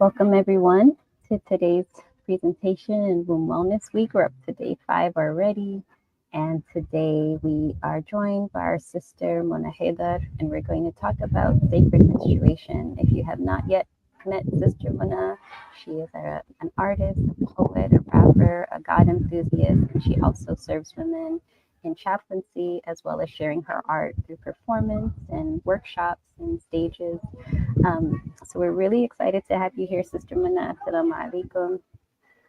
Welcome everyone to today's presentation in Womb Wellness Week. We're up to day 5 already. And today we are joined by our sister Mona Haydar, and we're going to talk about sacred menstruation. If you have not yet met Sister Mona, she is an artist, a poet, a rapper, a God enthusiast, and she also serves women in chaplaincy as well as sharing her art through performance and workshops and stages. So we're really excited to have you here, Sister Mana. Assalamu alaikum.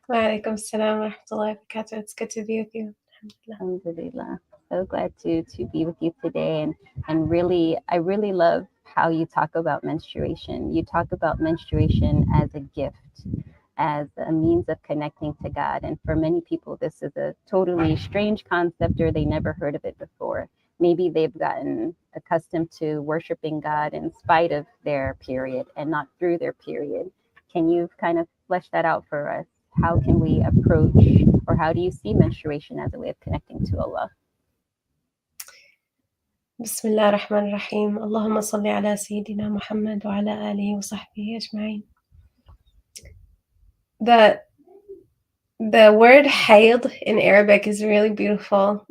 Walaikum salam wa rahmatullahi wa barakatuh. It's good to be with you. Alhamdulillah. So glad to be with you today, and really I really love how you talk about menstruation. You talk about menstruation as a gift, as a means of connecting to God. And for many people, this is a totally strange concept, or they never heard of it before. Maybe they've gotten accustomed to worshiping God in spite of their period and not through their period. Can you kind of flesh that out for us? How can we approach, or how do you see menstruation as a way of connecting to Allah? Bismillah ar-Rahman ar-Rahim. Allahumma salli ala Sayyidina Muhammad wa ala alihi wa sahbihi ajma'in. The word hayd in Arabic is really beautiful.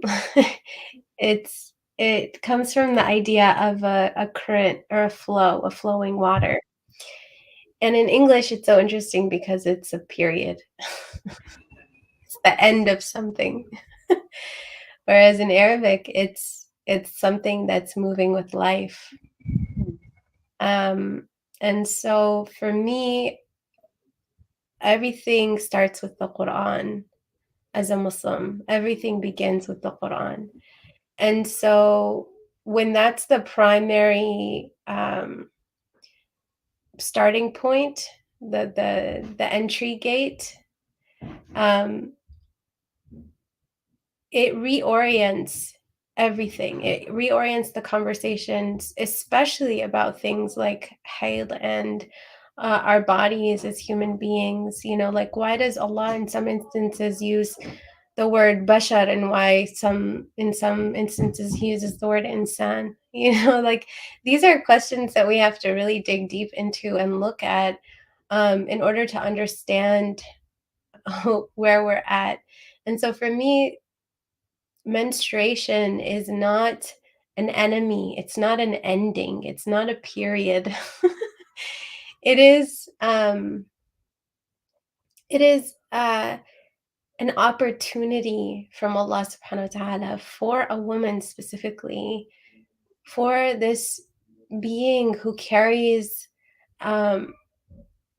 It comes from the idea of a current or a flow, a flowing water. And in English, it's so interesting because it's a period. It's the end of something. Whereas in Arabic, it's something that's moving with life. And so for me, everything starts with the Quran. As a Muslim, everything begins with the Quran. And so when that's the primary starting point, the entry gate, it reorients everything. It reorients the conversations, especially about things like hayd and our bodies as human beings. Like, why does Allah in some instances use the word bashar, and why in some instances he uses the word insan? Like, these are questions that we have to really dig deep into and look at in order to understand where we're at. And so for me, menstruation is not an enemy. It's not an ending. It's not a period. It is an opportunity from Allah subhanahu wa ta'ala for a woman specifically, for this being who carries one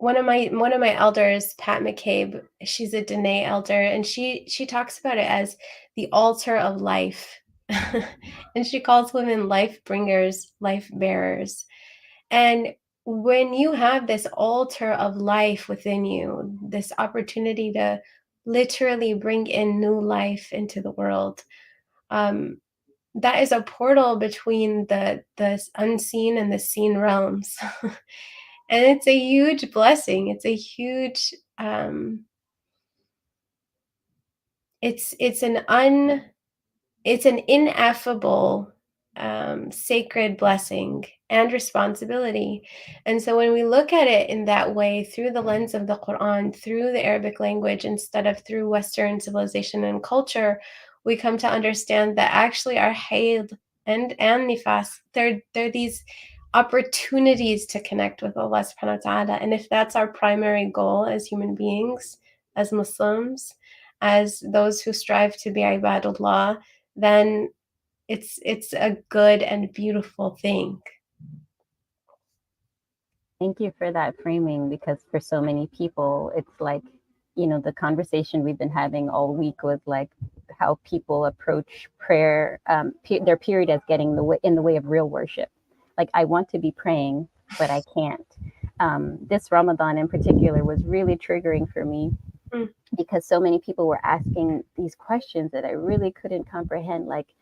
of my elders, Pat McCabe. She's a Dene elder, and she talks about it as the altar of life. And she calls women life bringers, life bearers. And when you have this altar of life within you, this opportunity to literally bring in new life into the world, that is a portal between the unseen and the seen realms. And it's a huge blessing. It's a huge it's an ineffable sacred blessing and responsibility. And so when we look at it in that way, through the lens of the Quran, through the Arabic language, instead of through Western civilization and culture, we come to understand that actually our hayd and nifas, they're these opportunities to connect with Allah subhanahu wa ta'ala. And if that's our primary goal as human beings, as Muslims, as those who strive to be ibadullah, then it's a good and beautiful thing. Thank you for that framing, because for so many people, it's like, the conversation we've been having all week was like how people approach prayer, their period as getting in the way of real worship. Like, I want to be praying, but I can't. This Ramadan in particular was really triggering for me because so many people were asking these questions that I really couldn't comprehend. Like,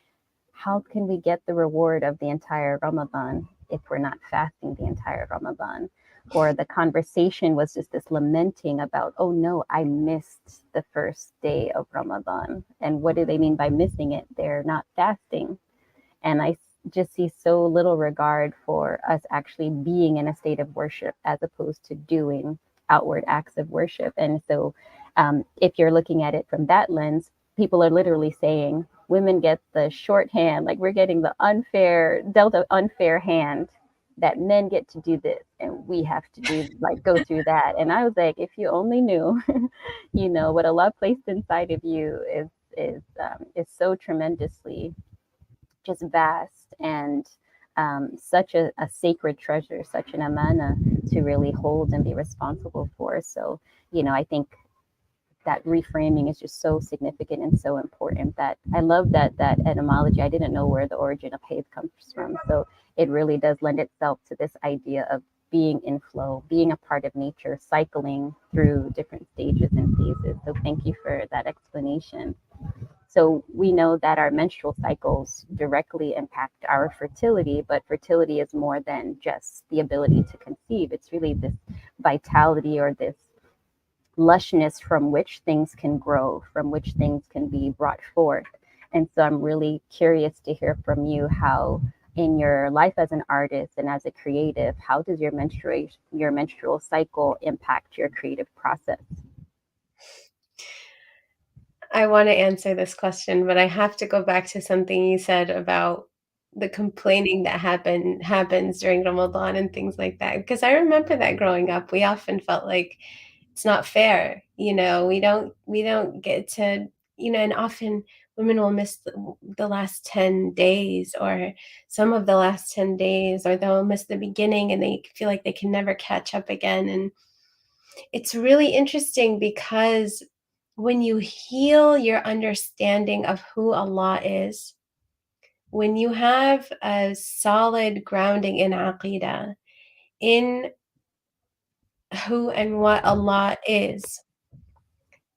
how can we get the reward of the entire Ramadan if we're not fasting the entire Ramadan? Or the conversation was just this lamenting about, oh no, I missed the first day of Ramadan. And what do they mean by missing it? They're not fasting. And I just see so little regard for us actually being in a state of worship as opposed to doing outward acts of worship. And so, if you're looking at it from that lens, people are literally saying women get the shorthand, like we're getting the unfair, dealt an unfair hand, that men get to do this and we have to do, like, go through that. And I was like, if you only knew, what Allah placed inside of you is so tremendously just vast, and such a sacred treasure, such an amana to really hold and be responsible for. So, I think that reframing is just so significant and so important. That I love that etymology. I didn't know where the origin of Hayd comes from. So it really does lend itself to this idea of being in flow, being a part of nature, cycling through different stages and phases. So thank you for that explanation. So we know that our menstrual cycles directly impact our fertility, but fertility is more than just the ability to conceive. It's really this vitality, or this lushness from which things can grow, from which things can be brought forth. And so I'm really curious to hear from you how, in your life as an artist and as a creative, how does your menstrual cycle impact your creative process? I want to answer this question, but I have to go back to something you said about the complaining that happens during Ramadan and things like that. Because I remember that growing up, we often felt like it's not fair. We don't get to, and often women will miss the last 10 days, or some of the last 10 days, or they'll miss the beginning and they feel like they can never catch up again. And it's really interesting because when you heal your understanding of who Allah is, when you have a solid grounding in Aqidah, in who and what Allah is,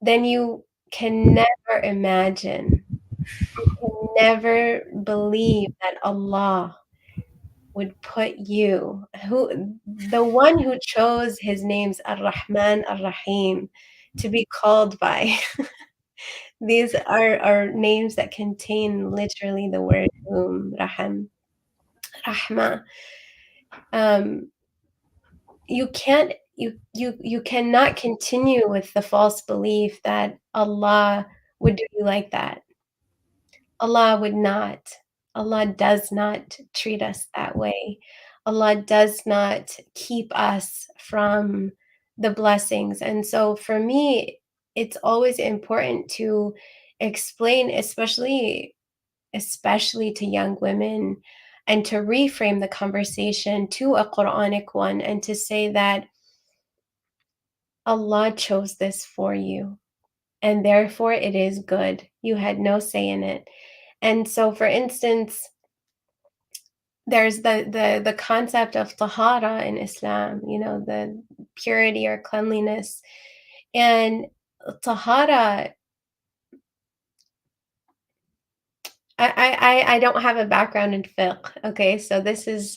then you can never imagine, you can never believe that Allah would put you, the one who chose his names Ar-Rahman, Ar-Rahim, to be called by. These are names that contain literally the word rahim, rahma. Um, you cannot continue with the false belief that Allah would do you like that. Allah would not. Allah does not treat us that way. Allah does not keep us from the blessings. And so for me, it's always important to explain, especially to young women, and to reframe the conversation to a Quranic one, and to say that Allah chose this for you, and therefore it is good. You had no say in it. And so, for instance, there's the concept of tahara in Islam, the purity or cleanliness. And tahara, I don't have a background in fiqh, okay? So this is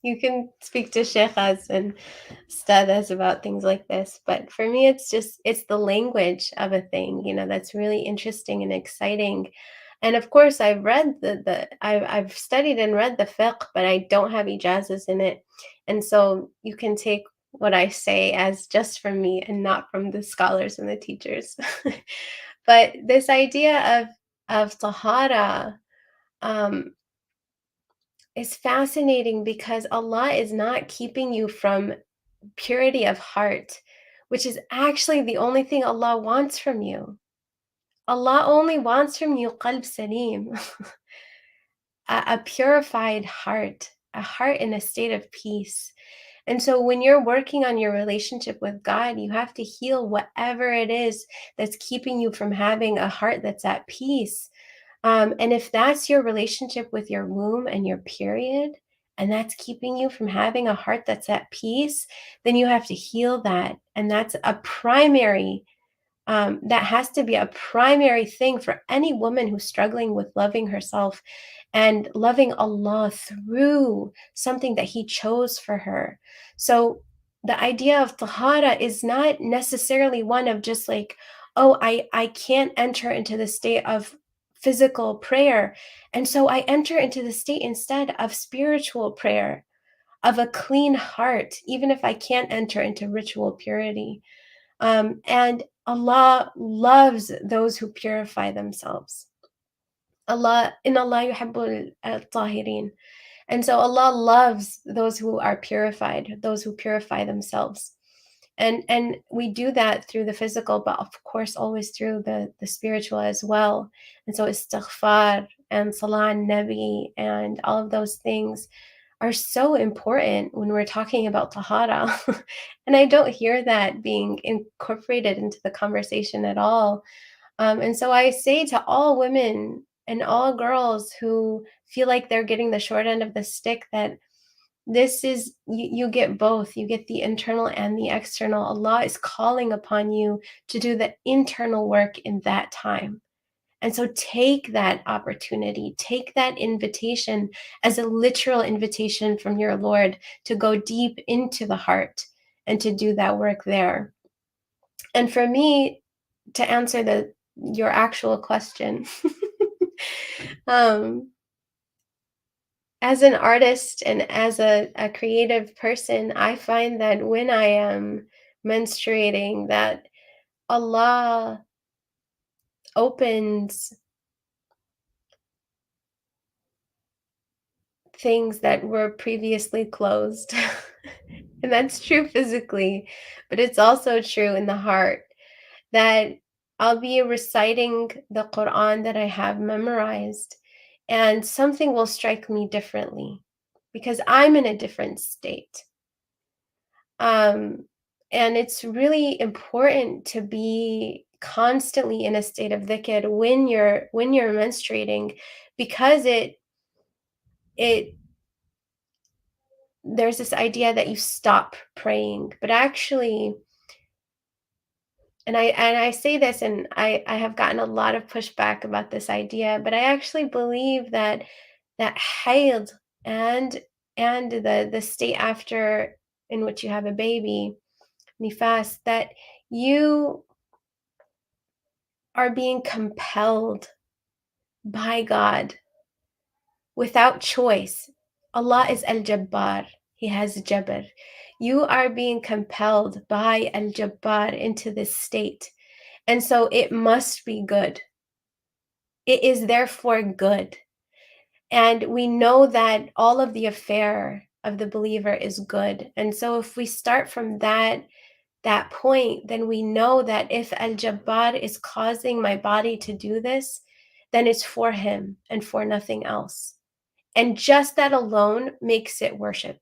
you can speak to sheikhas and ustadas about things like this, but for me it's the language of a thing, that's really interesting and exciting. And of course, I've read I've studied and read the fiqh, but I don't have ijazas in it. And so you can take what I say as just from me and not from the scholars and the teachers. But this idea of tahara um, is fascinating because Allah is not keeping you from purity of heart, which is actually the only thing Allah wants from you. Allah only wants from you qalb salim, a purified heart, a heart in a state of peace. And so when you're working on your relationship with God, you have to heal whatever it is that's keeping you from having a heart that's at peace. And if that's your relationship with your womb and your period, and that's keeping you from having a heart that's at peace, then you have to heal that. And that's a primary that has to be a primary thing for any woman who's struggling with loving herself and loving Allah through something that He chose for her. So the idea of tahara is not necessarily one of just like, oh, I can't enter into the state of physical prayer. And so I enter into the state instead of spiritual prayer. of a clean heart, even if I can't enter into ritual purity. And Allah loves those who purify themselves. Allah yuhibbul tahirin. And so Allah loves those who are purified, those who purify themselves. And we do that through the physical, but of course always through the spiritual as well. And so istighfar and salah an nabi and all of those things are so important when we're talking about tahara. And I don't hear that being incorporated into the conversation at all. And so I say to all women and all girls who feel like they're getting the short end of the stick that this is, you get both. You get the internal and the external. Allah is calling upon you to do the internal work in that time. And so take that opportunity, take that invitation as a literal invitation from your Lord to go deep into the heart and to do that work there. And for me, to answer your actual question, as an artist and as a creative person, I find that when I am menstruating, that Allah opens things that were previously closed. And that's true physically, but it's also true in the heart, that I'll be reciting the Quran that I have memorized, and something will strike me differently because I'm in a different state. Um, and it's really important to be constantly in a state of dhikr when you're menstruating, because it there's this idea that you stop praying, but actually, and I say this, and I have gotten a lot of pushback about this idea, but I actually believe that hayd and the state after, in which you have a baby, nifas, that you are being compelled by God without choice. Allah is Al-Jabbar. He has Jabr. You are being compelled by Al-Jabbar into this state. And so it must be good. It is therefore good. And we know that all of the affair of the believer is good. And so if we start from that point, then we know that if Al-Jabbar is causing my body to do this, then it's for him and for nothing else. And just that alone makes it worship.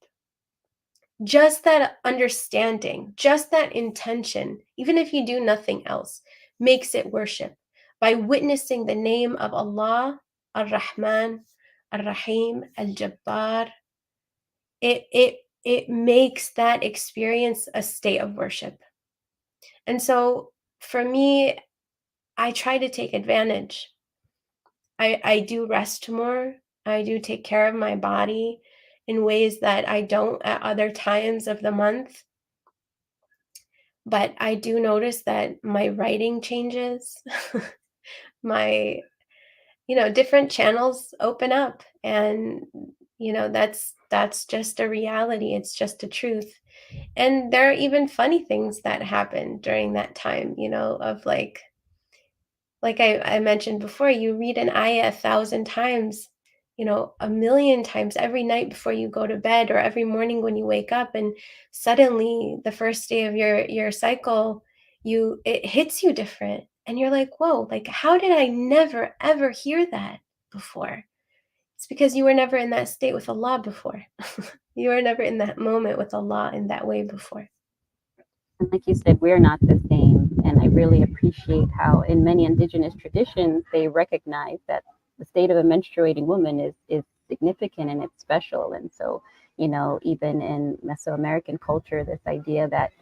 Just that understanding, just that intention, even if you do nothing else, makes it worship. By witnessing the name of Allah, Ar-Rahman, Ar-Rahim, Al-Jabbar, it makes that experience a state of worship. And so for me, I try to take advantage. I do rest more. I do take care of my body in ways that I don't at other times of the month. But I do notice that my writing changes. My, different channels open up, and that's just a reality. It's just a truth. And there are even funny things that happen during that time, of like I mentioned before, you read an ayah 1,000 times, 1,000,000 times every night before you go to bed, or every morning when you wake up, and suddenly the first day of your cycle, it hits you different, and you're like, whoa, like, how did I never ever hear that before? It's because you were never in that state with Allah before. You were never in that moment with Allah in that way before. And like you said, we're not the same. And I really appreciate how in many indigenous traditions, they recognize that the state of a menstruating woman is significant and it's special. And so, even in Mesoamerican culture, this idea that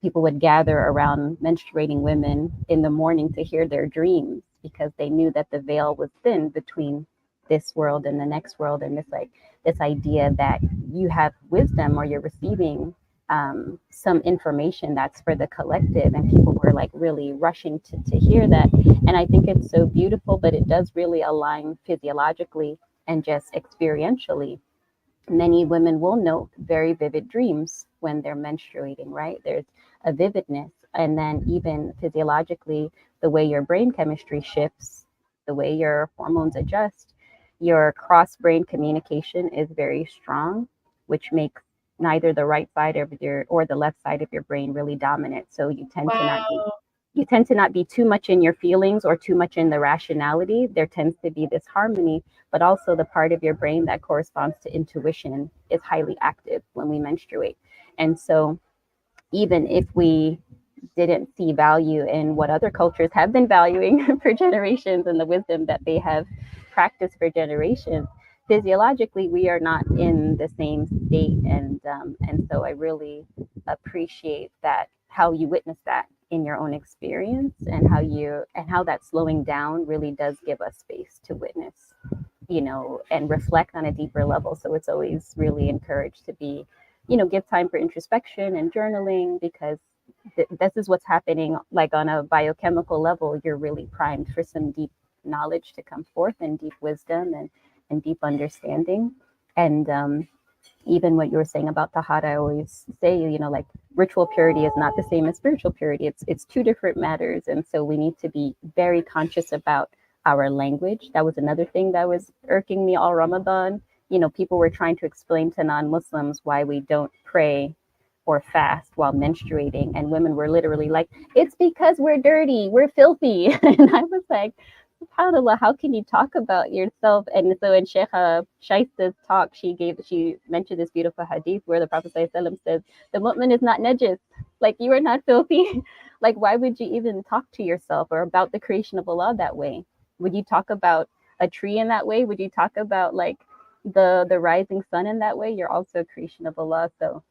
people would gather around menstruating women in the morning to hear their dreams because they knew that the veil was thin between this world and the next world. And this idea that you have wisdom or you're receiving some information that's for the collective, and people were like really rushing to hear that. And I think it's so beautiful, but it does really align physiologically and just experientially many women will note very vivid dreams when they're menstruating, right? There's a vividness. And then, even physiologically, the way your brain chemistry shifts, the way your hormones adjust, your cross brain communication is very strong, which makes neither the right side of your or the left side of your brain really dominant. So Wow. you tend to not be too much in your feelings or too much in the rationality. There tends to be this harmony, but also the part of your brain that corresponds to intuition is highly active when we menstruate. And so, even if we didn't see value in what other cultures have been valuing for generations and the wisdom that they have practiced for generations, physiologically we are not in the same state, and so I really appreciate that, how you witness that in your own experience, and how that slowing down really does give us space to witness, and reflect on a deeper level. So it's always really encouraged to be, give time for introspection and journaling, because this is what's happening, like on a biochemical level. You're really primed for some deep knowledge to come forth, and deep wisdom, and deep understanding. And even what you were saying about tahara, I always say, like, ritual purity is not the same as spiritual purity. It's two different matters, and so we need to be very conscious about our language. That was another thing that was irking me all Ramadan. People were trying to explain to non-Muslims why we don't pray or fast while menstruating, and women were literally like, "It's because we're dirty, we're filthy." And I was like, SubhanAllah, how can you talk about yourself? And so in Sheikh Shaista's talk, she mentioned this beautiful hadith where the Prophet ﷺ says, the mu'min is not najis. Like, you are not filthy. Like, why would you even talk to yourself or about the creation of Allah that way? Would you talk about a tree in that way? Would you talk about, like, the rising sun in that way? You're also a creation of Allah. So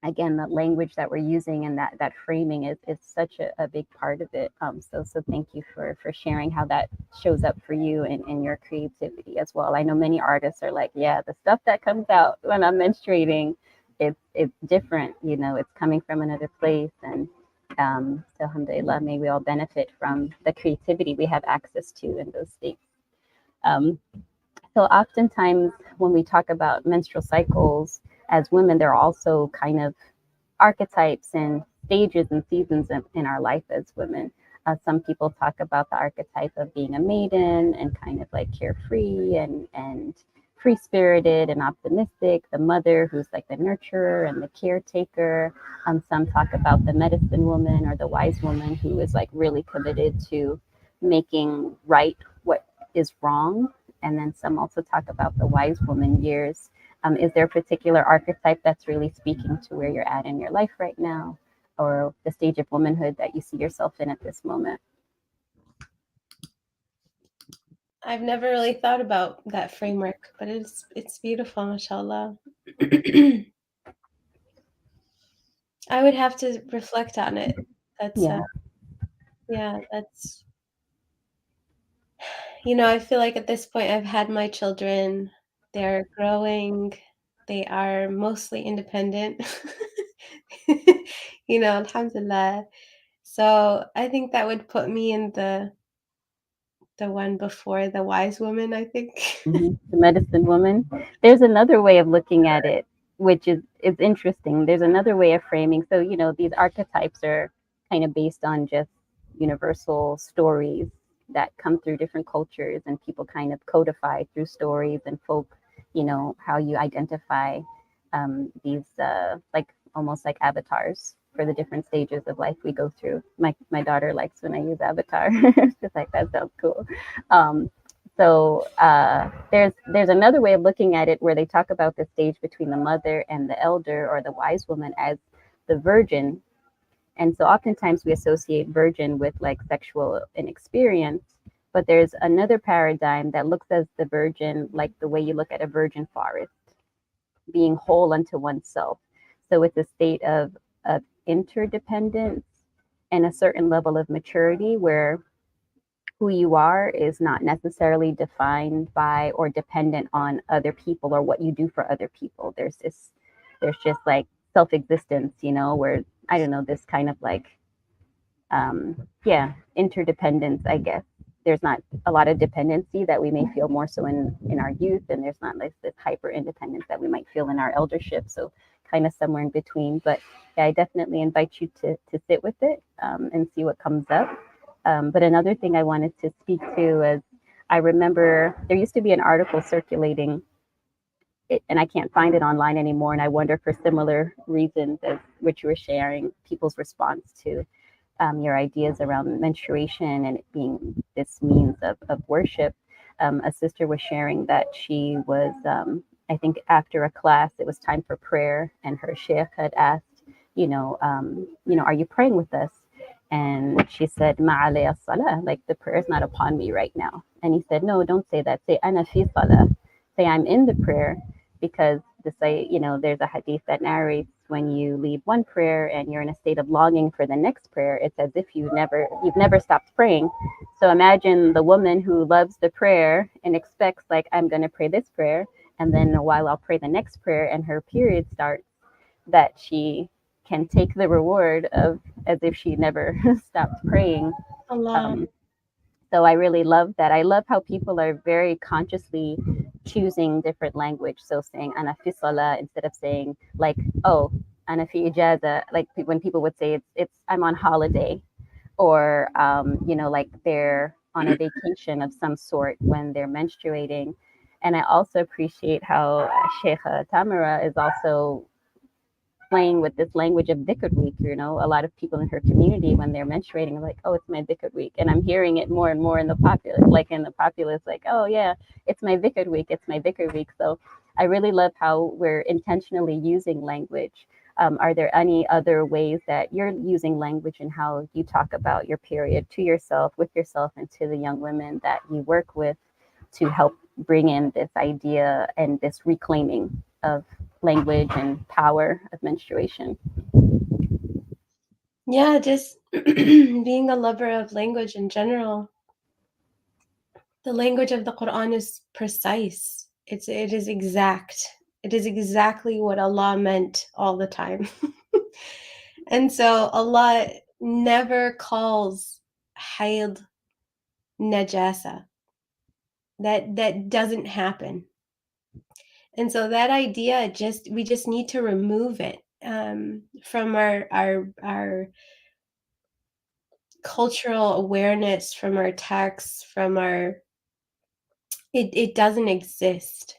again, the language that we're using, and that framing is such a big part of it. So thank you for sharing how that shows up for you in your creativity as well. I know many artists are like, yeah, the stuff that comes out when I'm menstruating, it's different. It's coming from another place. And so alhamdulillah, may we all benefit from the creativity we have access to in those states. um, so oftentimes when we talk about menstrual cycles as women, there are also kind of archetypes and stages and seasons in our life as women. Some people talk about the archetype of being a maiden and kind of like carefree and free spirited and optimistic, the mother who's like the nurturer and the caretaker. Some talk about the medicine woman or the wise woman who is like really committed to making right what is wrong. And then some also talk about the wise woman years. Is there a particular archetype that's really speaking to where you're at in your life right now, or the stage of womanhood that you see yourself in at this moment? I've never really thought about that framework, but it's beautiful, mashallah. I would have to reflect on it. That's Yeah. yeah, that's I feel like at this point I've had my children. They're growing. They are mostly independent. Alhamdulillah. So I think that would put me in the one before the wise woman, I think. The medicine woman. There's another way of looking at it, which is interesting. There's another way of framing. So these archetypes are kind of based on just universal stories that come through different cultures, and people kind of codify through stories and folk. How you identify these like almost like avatars for the different stages of life we go through. My daughter likes when I use avatar. She's like, that sounds cool. Um, there's another way of looking at it where they talk about the stage between the mother and the elder or the wise woman as the virgin. And so oftentimes we associate virgin with like sexual inexperience, but there's another paradigm that looks at the virgin like the way you look at a virgin forest, being whole unto oneself. So it's a state of interdependence and a certain level of maturity where who you are is not necessarily defined by or dependent on other people or what you do for other people. There's just like self-existence, where I don't know, this kind of like, yeah, interdependence, I guess. there's not a lot of dependency that we may feel more so in our youth, and there's not like this hyper independence that we might feel in our eldership. So kind of somewhere in between. But yeah, I definitely invite you to sit with it, and see what comes up. But another thing I wanted to speak to is, I remember there used to be an article circulating, and I can't find it online anymore. And I wonder, for similar reasons as what you were sharing, people's response to your ideas around menstruation and it being this means of worship. A sister was sharing that she was, I think, after a class, it was time for prayer, and her sheikh had asked, are you praying with us? And she said, "Ma'alaya salah," like the prayer is not upon me right now. And he said, "No, don't say that. Say ana fi salah. Say I'm in the prayer, because there's a hadith that narrates when you leave one prayer and you're in a state of longing for the next prayer, it's as if you've never stopped praying. So imagine the woman who loves the prayer and expects, like, I'm going to pray this prayer, and then while I'll pray the next prayer and her period starts, that she can take the reward of as if she never stopped praying. Allah. Um, so I really love that. I love how people are very consciously choosing different language. So saying ana fi salah instead of saying, like, oh, ana fi ijaza, like when people would say it's I'm on holiday, or like they're on a vacation of some sort when they're menstruating. And I also appreciate how Sheikh Tamara is also playing with this language of dhikr week. A lot of people in her community, when they're menstruating, are like, oh, it's my dhikr week. And I'm hearing it more and more in the populace, like, oh, yeah, it's my dhikr week. It's my dhikr week. So I really love how we're intentionally using language. Are there any other ways that you're using language in how you talk about your period to yourself, with yourself, and to the young women that you work with, to help bring in this idea and this reclaiming of language and power of menstruation? Yeah, just being a lover of language in general. The language of the Quran is precise. It is exact. It is exactly what Allah meant all the time. And so Allah never calls hayd najasa. That doesn't happen. And so that idea, we just need to remove it from our cultural awareness, from our texts, from our it doesn't exist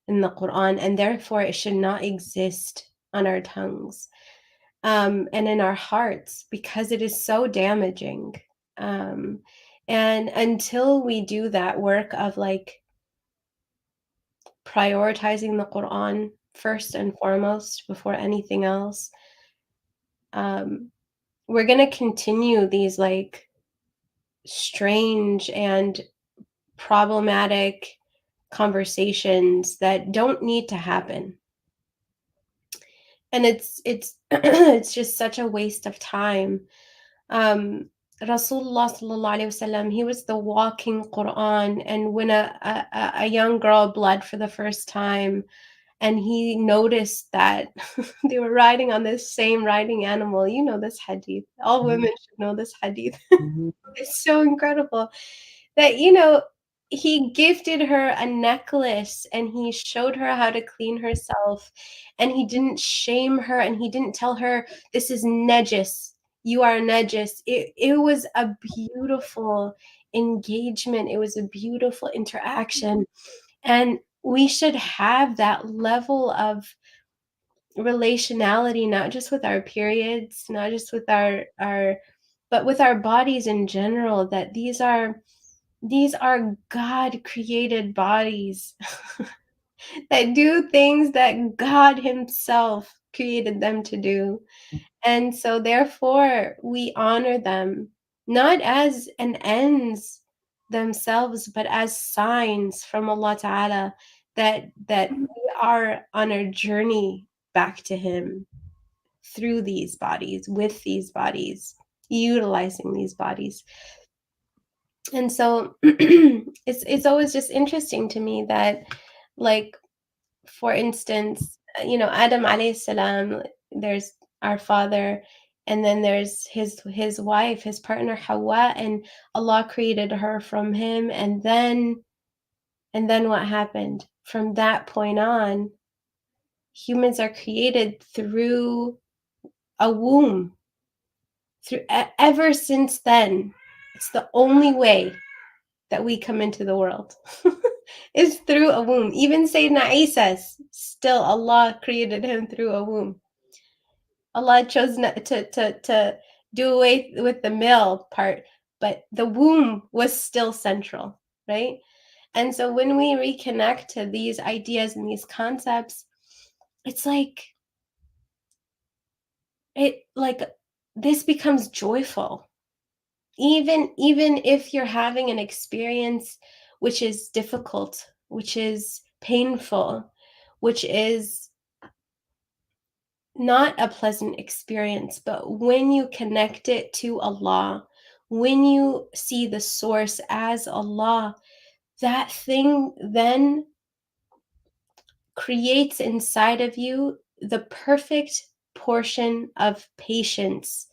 in the Quran, and therefore it should not exist on our tongues, and in our hearts, because it is so damaging. Um, and until we do that work of like prioritizing the Quran first and foremost before anything else, um, we're going to continue these like strange and problematic conversations that don't need to happen. And it's it's just such a waste of time. um Rasulullah sallallahu alaihi wasallam, he was the walking Quran, and when a young girl bled for the first time, and he noticed that they were riding on this same riding animal. You know this hadith. All women should know this hadith. Mm-hmm. It's so incredible that, he gifted her a necklace, and he showed her how to clean herself, and he didn't shame her, and he didn't tell her, this is najis, you are najis. It was a beautiful engagement. It was a beautiful interaction. And we should have that level of relationality, not just with our periods, not just with our but with our bodies in general, that these are God created bodies that do things that God himself created them to do. And so therefore we honor them, not as an ends themselves, but as signs from Allah Ta'ala that we are on a journey back to him through these bodies, with these bodies, utilizing these bodies. And so it's always just interesting to me that, like, for instance, Adam alayhi salam, there's our father. And then there's his wife, his partner Hawa, and Allah created her from him. And then what happened? From that point on, humans are created through a womb. Ever since then, it's the only way that we come into the world is through a womb. Even Sayyidina Isa, still Allah created him through a womb. Allah chose not to do away with the male part, but the womb was still central, right? And so when we reconnect to these ideas and these concepts, it's like this becomes joyful. Even if you're having an experience which is difficult, which is painful, which is not a pleasant experience, but when you connect it to Allah, when you see the source as Allah, that thing then creates inside of you the perfect portion of patience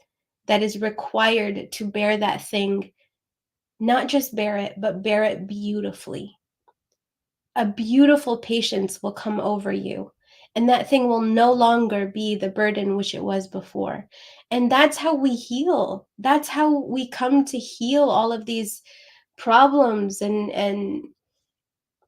that is required to bear that thing. Not just bear it, but bear it beautifully. A beautiful patience will come over you, and that thing will no longer be the burden which it was before. And that's how we heal. That's how we come to heal all of these problems and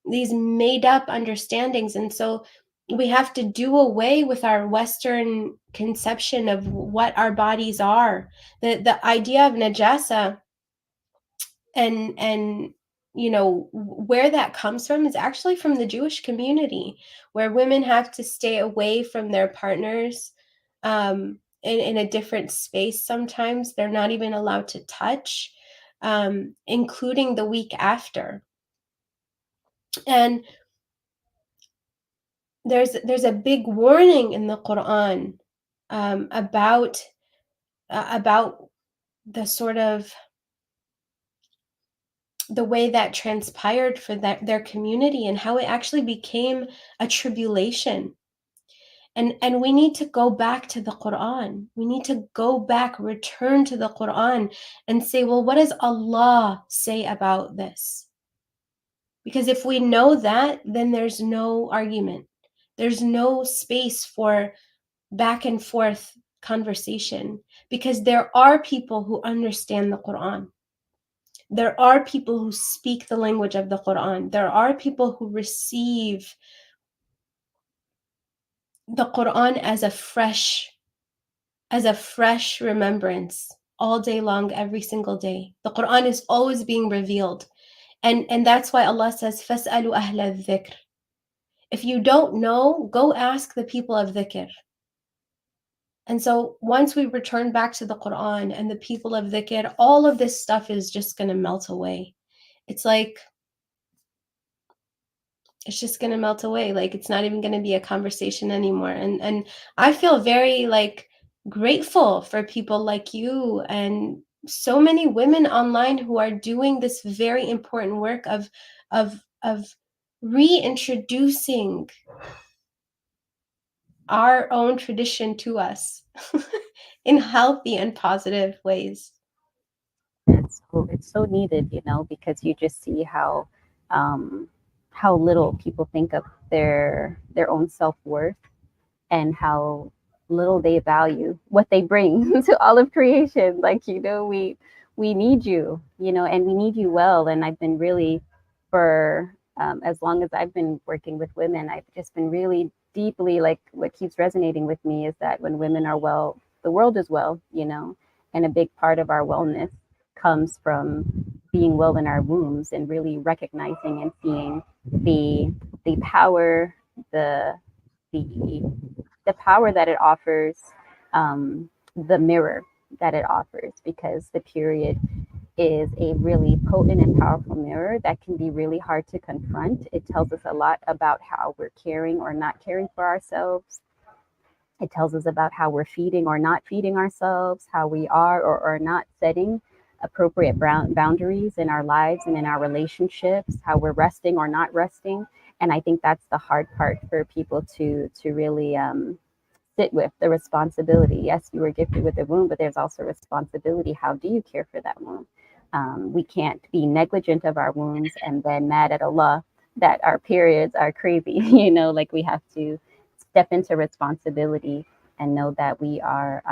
these made up understandings. And so we have to do away with our Western conception of what our bodies are. The idea of najasa and where that comes from is actually from the Jewish community, where women have to stay away from their partners in a different space. Sometimes they're not even allowed to touch, including the week after. And there's a big warning in the Quran about the sort of the way that transpired for their community and how it actually became a tribulation. And we need to go back to the Quran. We need to go back, return to the Quran and say, well, what does Allah say about this? Because if we know that, then there's no argument. There's no space for back and forth conversation, because there are people who understand the Quran. There are people who speak the language of the Quran. There are people who receive the Quran as a fresh remembrance all day long, every single day. The Quran is always being revealed. And that's why Allah says, فَاسْأَلُوا أَهْلَ الذِّكْرِ. If you don't know, go ask the people of dhikr. And so once we return back to the Quran and the people of dhikr, all of this stuff is just going to melt away. It's like, it's just going to melt away. Like, it's not even going to be a conversation anymore. And I feel very grateful for people like you and so many women online who are doing this very important work of reintroducing our own tradition to us in healthy and positive ways. It's so needed, because you just see how little people think of their own self-worth, and how little they value what they bring to all of creation. Like, we need you, and we need you well. And I've been really, for as long as I've been working with women, I've just been really deeply, like, what keeps resonating with me is that when women are well, the world is well, and a big part of our wellness comes from being well in our wombs, and really recognizing and seeing the power, the the the power that it offers, the mirror that it offers, because the period is a really potent and powerful mirror that can be really hard to confront. It tells us a lot about how we're caring or not caring for ourselves. It tells us about how we're feeding or not feeding ourselves, how we are or are not setting appropriate boundaries in our lives and in our relationships, how we're resting or not resting. And I think that's the hard part for people to really sit with the responsibility. Yes, you were gifted with a womb, but there's also responsibility. How do you care for that womb? We can't be negligent of our wombs and then mad at Allah that our periods are crazy. Like we have to step into responsibility and know that we are,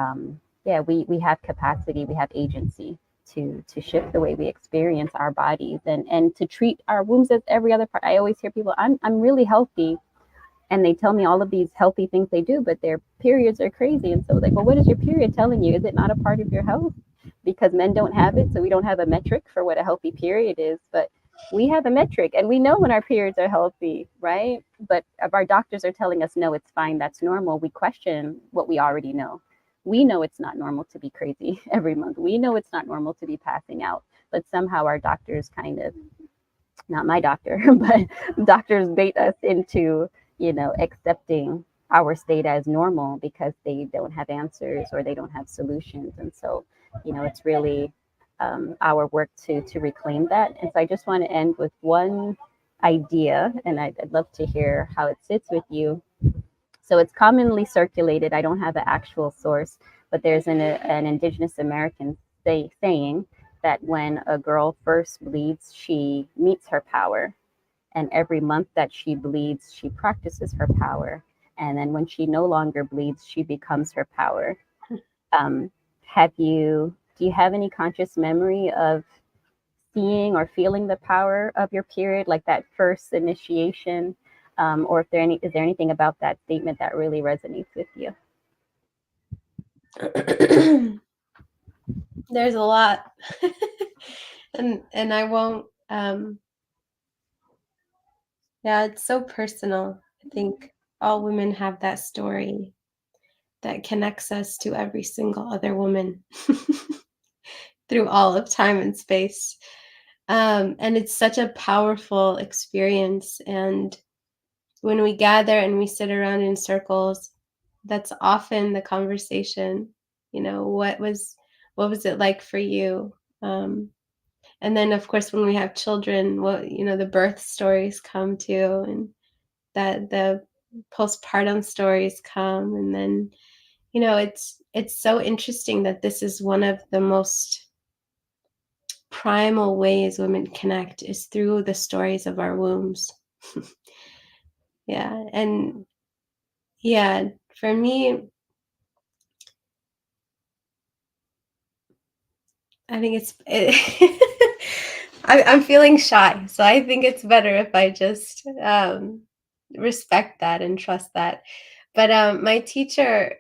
yeah, we have capacity, we have agency to shift the way we experience our bodies, and to treat our wombs as every other part. I always hear people, I'm really healthy, and they tell me all of these healthy things they do, but their periods are crazy. And so, like, well, what is your period telling you? Is it not a part of your health? Because men don't have it, so we don't have a metric for what a healthy period is. But we have a metric, and we know when our periods are healthy, right? But if our doctors are telling us, no, it's fine, that's normal, we question what we already know. We know it's not normal to be crazy every month. We know it's not normal to be passing out. But somehow our doctors kind of, not my doctor, but doctors bait us into, accepting our state as normal because they don't have answers or they don't have solutions. And so, it's really our work to reclaim that. And so I just want to end with one idea, and I'd love to hear how it sits with you. So it's commonly circulated. I don't have an actual source, but there's an Indigenous American saying that when a girl first bleeds, she meets her power. And every month that she bleeds, she practices her power. And then when she no longer bleeds, she becomes her power. Um, do you have any conscious memory of seeing or feeling the power of your period, like that first initiation? Or is there anything about that statement that really resonates with you? There's a lot. and I won't yeah, it's so personal. I think all women have that story that connects us to every single other woman through all of time and space. And it's such a powerful experience. And when we gather and we sit around in circles, that's often the conversation. What was it like for you? And then, of course, when we have children, the birth stories come too, and that the postpartum stories come, and then it's so interesting that this is one of the most primal ways women connect is through the stories of our wombs. Yeah, and yeah, for me, I think I'm feeling shy, so I think it's better if I just respect that and trust that. But my teacher,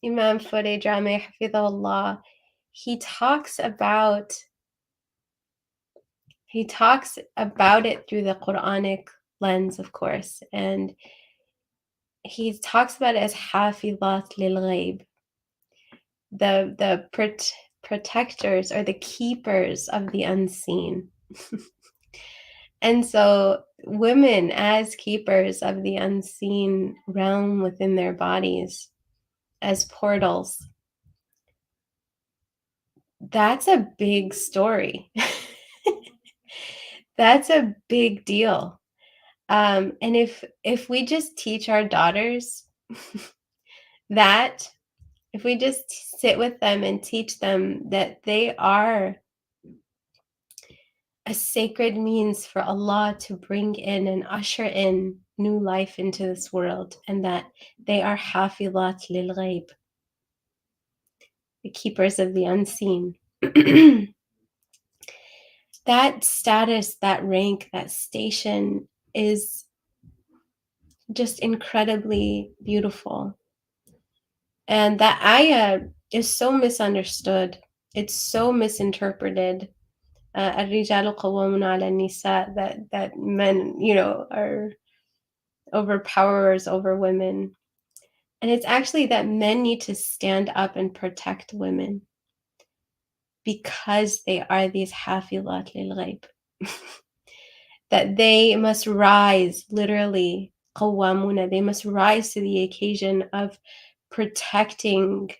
Imam Fode Jame Hafidhullah, he talks about it through the Quranic lens, of course, and he talks about it as hafizat lil ghaib, the protectors or the keepers of the unseen. And so women as keepers of the unseen realm within their bodies, as portals, that's a big story. That's a big deal. And if we just teach our daughters that, if we just sit with them and teach them that they are a sacred means for Allah to bring in and usher in new life into this world, and that they are hafilat lil ghaib, the keepers of the unseen. That status, that rank, that station is just incredibly beautiful. And that ayah is so misunderstood. It's so misinterpreted. الرجال قوامون على النساء, that men, are overpowerers over women. And it's actually that men need to stand up and protect women because they are these hafilat lil ghaib. That they must rise, literally, qawwamuna, they must rise to the occasion of protecting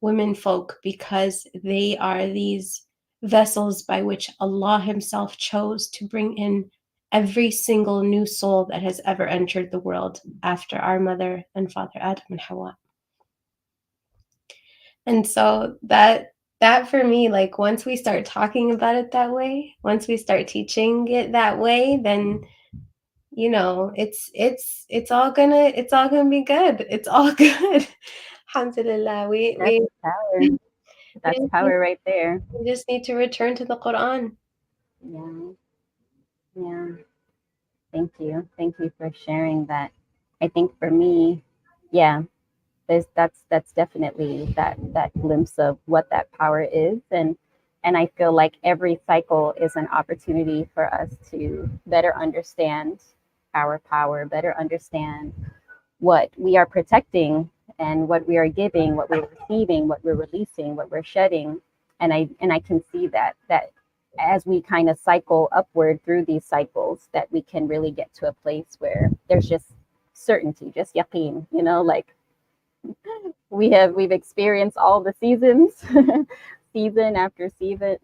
women folk because they are these vessels by which Allah Himself chose to bring in every single new soul that has ever entered the world after our mother and father Adam and Hawa. And so that for me, like once we start talking about it that way, once we start teaching it that way, then it's all gonna be good. It's all good. Alhamdulillah. That's power. We That's just need, power right there. we just need to return to the Quran. Yeah. Yeah. Thank you. Thank you for sharing that. I think for me, yeah, that's definitely that glimpse of what that power is, and I feel like every cycle is an opportunity for us to better understand our power, better understand what we are protecting and what we are giving, what we're receiving, what we're releasing, what we're shedding. And I can see that as we kind of cycle upward through these cycles, that we can really get to a place where there's just certainty, just yaqeen, like we've experienced all the seasons, season after season,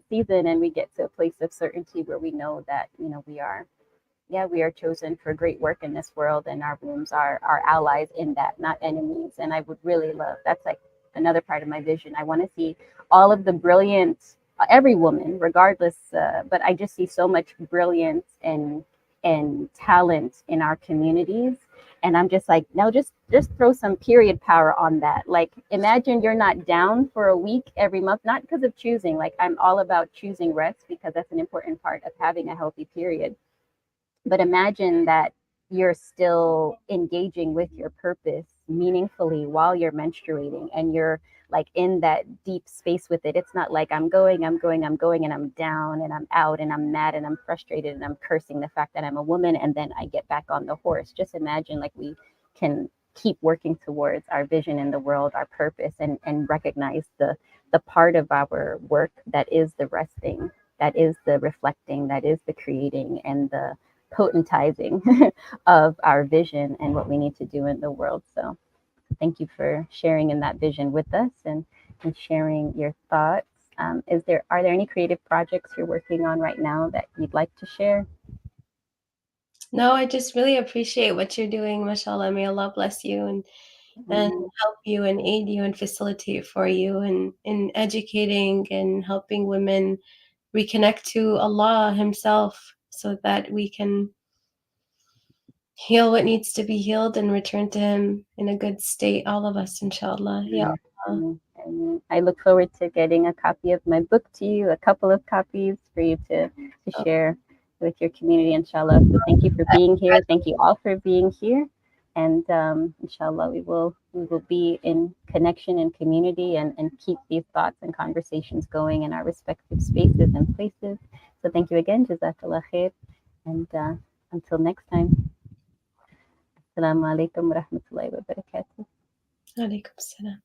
and we get to a place of certainty where we know that we are chosen for great work in this world, and our wombs are allies in that, not enemies. And I would really love, that's like another part of my vision. I want to see all of the brilliant, every woman, regardless. But I just see so much brilliance and talent in our communities. And I'm just like, no, just throw some period power on that. Like, imagine you're not down for a week every month, not because of choosing. Like, I'm all about choosing rest because that's an important part of having a healthy period, but imagine that you're still engaging with your purpose meaningfully while you're menstruating, and you're like in that deep space with it. It's not like I'm going, and I'm down and I'm out and I'm mad and I'm frustrated and I'm cursing the fact that I'm a woman and then I get back on the horse. Just imagine like we can keep working towards our vision in the world, our purpose, and recognize the part of our work that is the resting, that is the reflecting, that is the creating, and the potentizing of our vision and what we need to do in the world. So thank you for sharing in that vision with us, and sharing your thoughts. Are there any creative projects you're working on right now that you'd like to share? No, I just really appreciate what you're doing, mashallah. May Allah bless you and Mm, help you and aid you and facilitate for you and in educating and helping women reconnect to Allah Himself so that we can heal what needs to be healed and return to Him in a good state, all of us, inshallah. Ya mm, Allah. and I look forward to getting a copy of my book to you, a couple of copies for you to share with your community, inshallah. So thank you for being here. Thank you all for being here. And inshallah, we will be in connection and community, and keep these thoughts and conversations going in our respective spaces and places. So thank you again, Jazakallah khair. And until next time, Assalamu alaikum wa rahmatullahi wa barakatuh. Alaikum salam.